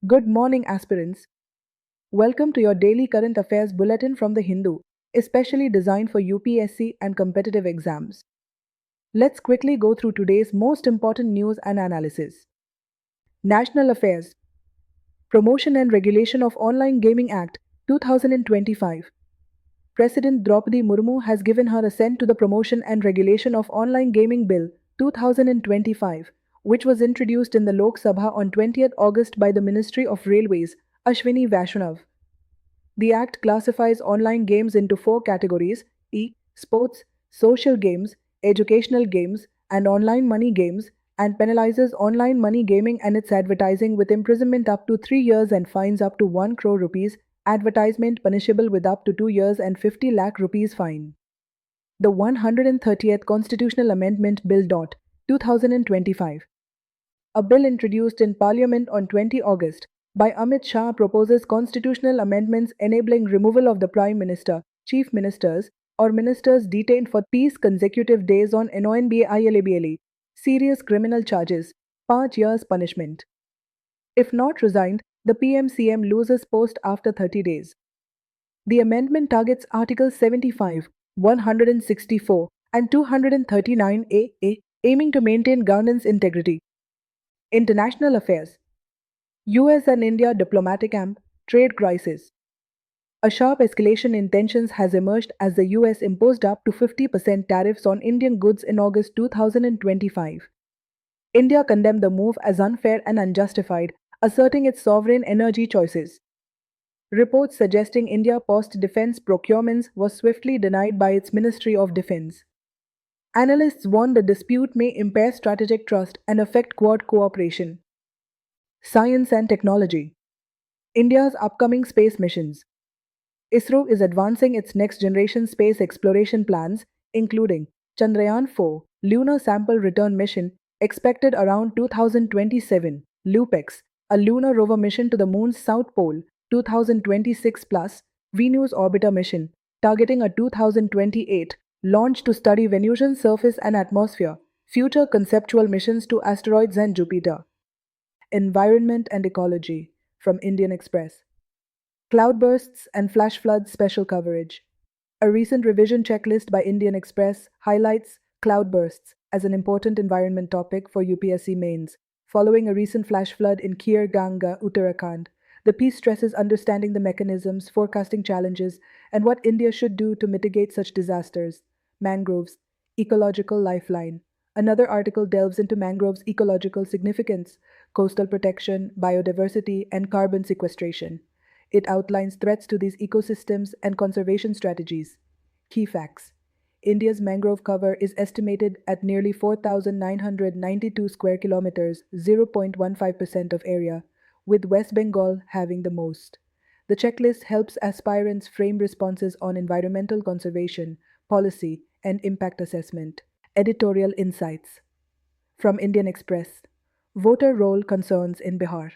Good morning, aspirants. Welcome to your daily current affairs bulletin from the Hindu, especially designed for UPSC and competitive exams. Let's quickly go through today's most important news and analysis. National Affairs Promotion and Regulation of Online Gaming Act 2025. President Draupadi Murmu has given her assent to the Promotion and Regulation of Online Gaming Bill 2025, which was introduced in the Lok Sabha on 20th August by the Ministry of Railways, Ashwini Vaishnav. The Act classifies online games into four categories: sports, social games, educational games, and online money games, and penalizes online money gaming and its advertising with imprisonment up to 3 years and fines up to 1 crore rupees, advertisement punishable with up to 2 years and 50 lakh rupees fine. The 130th Constitutional Amendment Bill. 2025. A bill introduced in Parliament on 20 August by Amit Shah proposes constitutional amendments enabling removal of the Prime Minister, Chief Ministers, or ministers detained for 30 consecutive days on NONBILABLE, serious criminal charges, 5 years punishment. If not resigned, the PM-CM loses post after 30 days. The amendment targets Articles 75, 164, and 239A, aiming to maintain governance integrity. International Affairs. US and India diplomatic trade crisis. A sharp escalation in tensions has emerged as the US imposed up to 50% tariffs on Indian goods in August 2025. India condemned the move as unfair and unjustified, asserting its sovereign energy choices. Reports suggesting India paused defense procurements was swiftly denied by its Ministry of Defense. Analysts warn the dispute may impair strategic trust and affect Quad cooperation. Science and Technology. India's upcoming space missions. ISRO is advancing its next-generation space exploration plans, including Chandrayaan-4 lunar sample return mission expected around 2027, LUPEX, a lunar rover mission to the moon's south pole, 2026 plus, Venus orbiter mission, targeting a 2028 launch to study Venusian surface and atmosphere, future conceptual missions to asteroids and Jupiter. Environment and Ecology from Indian Express. Cloudbursts and flash floods special coverage. A recent revision checklist by Indian Express highlights cloudbursts as an important environment topic for UPSC mains. Following a recent flash flood in Kir Ganga, Uttarakhand, the piece stresses understanding the mechanisms, forecasting challenges, and what India should do to mitigate such disasters. Mangroves, ecological lifeline. Another article delves into mangroves' ecological significance, coastal protection, biodiversity, and carbon sequestration. It outlines threats to these ecosystems and conservation strategies. Key facts. India's mangrove cover is estimated at nearly 4,992 square kilometers, 0.15% of area, with West Bengal having the most. The checklist helps aspirants frame responses on environmental conservation, policy, and impact assessment. Editorial Insights from Indian Express. Voter roll concerns in Bihar.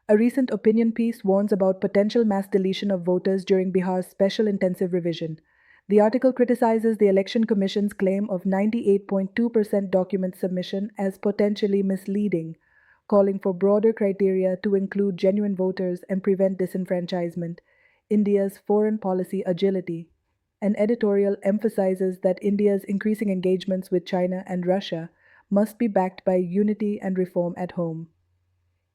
A recent opinion piece warns about potential mass deletion of voters during Bihar's special intensive revision. The article criticizes the Election Commission's claim of 98.2% document submission as potentially misleading, calling for broader criteria to include genuine voters and prevent disenfranchisement. India's foreign policy agility. An editorial emphasizes that India's increasing engagements with China and Russia must be backed by unity and reform at home.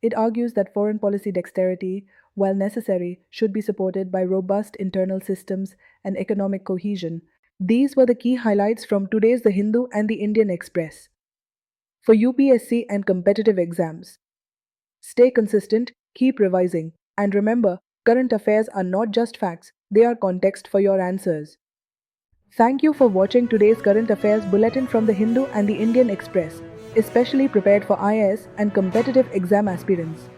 It argues that foreign policy dexterity, while necessary, should be supported by robust internal systems and economic cohesion. These were the key highlights from today's The Hindu and the Indian Express. For UPSC and competitive exams, stay consistent, keep revising, and remember, current affairs are not just facts, they are context for your answers. Thank you for watching today's current affairs bulletin from The Hindu and the Indian Express, especially prepared for IAS and competitive exam aspirants.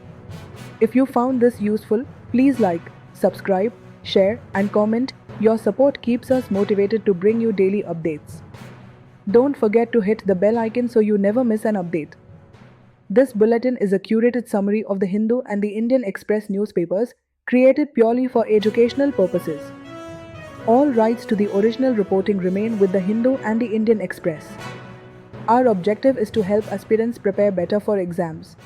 If you found this useful, please like, subscribe, share, and comment. Your support keeps us motivated to bring you daily updates. Don't forget to hit the bell icon so you never miss an update. This bulletin is a curated summary of The Hindu and the Indian Express newspapers, created purely for educational purposes. All rights to the original reporting remain with The Hindu and the Indian Express. Our objective is to help aspirants prepare better for exams.